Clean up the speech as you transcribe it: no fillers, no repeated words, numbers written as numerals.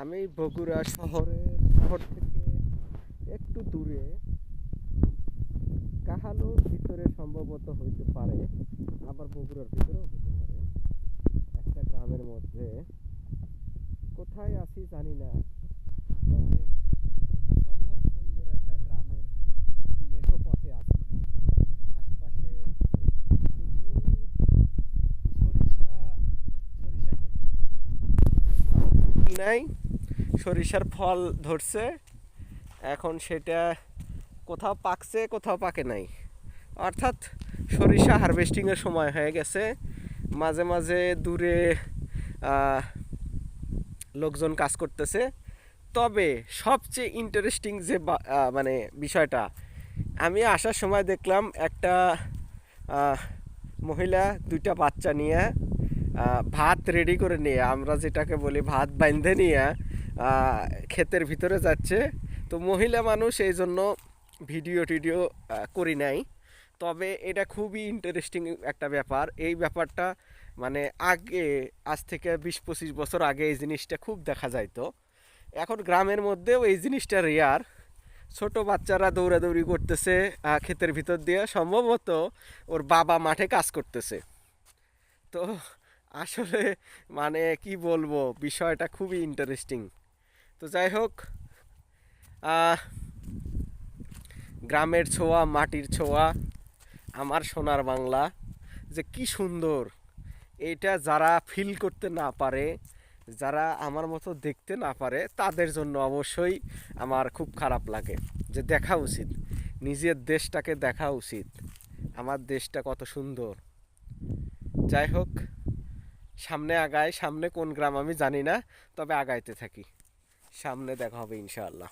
আমি বগুড়া শহর থেকে একটু দূরে কাহালুর ভিতরে সম্ভবত হইতে পারে, আবার বগুড়ার ভিতরেও হতে পারে। একটা গ্রামের মধ্যে কোথায় আছি জানি না, তবে অসম্ভব সুন্দর একটা গ্রামের মেঠো পথে আছি। আশপাশে শুধু সরিষা ক্ষেত নাই, সরিষার ফল ধরছে। এখন সেটা কোথাও পাকছে কোথাও পাকে নাই, অর্থাৎ সরিষা হারভেস্টিংয়ের সময় হয়ে গেছে। মাঝে মাঝে দূরে লোকজন কাজ করতেছে। তবে সবচেয়ে ইন্টারেস্টিং যে মানে বিষয়টা, আমি আসার সময় দেখলাম একটা মহিলা দুইটা বাচ্চা নিয়ে ভাত রেডি করে নিয়ে, আমরা যেটাকে বলি ভাত বাইন্ধে নিয়ে ক্ষেতের ভিতরে যাচ্ছে। তো মহিলা মানুষ, এই জন্য ভিডিও টিডিও করি নাই। তবে এটা খুবই ইন্টারেস্টিং একটা ব্যাপার। এই ব্যাপারটা মানে আগে, আজ থেকে 20-25 বছর আগে এই জিনিসটা খুব দেখা যাইতো। এখন গ্রামের মধ্যেও এই জিনিসটা রেয়ার। ছোট বাচ্চারা দৌড়াদৌড়ি করতেছে ক্ষেতের ভিতর দিয়ে, সম্ভবত ওর বাবা মাঠে কাজ করতেছে। তো আসলে মানে কি বলবো, বিষয়টা খুবই ইন্টারেস্টিং। তো যাই হোক, গ্রামের ছোঁয়া, মাটির ছোঁয়া, আমার সোনার বাংলা যে কি সুন্দর, এটা যারা ফিল করতে না পারে, যারা আমার মতো দেখতে না পারে, তাদের জন্য অবশ্যই আমার খুব খারাপ লাগে। যে দেখা উচিত, নিজের দেশটাকে দেখা উচিত, আমার দেশটা কত সুন্দর। যাই হোক, সামনে আগায়, সামনে কোন গ্রাম আমি জানি না, তবে আগাইতে থাকি, সামনে দেখা হবে ইনশাআল্লাহ।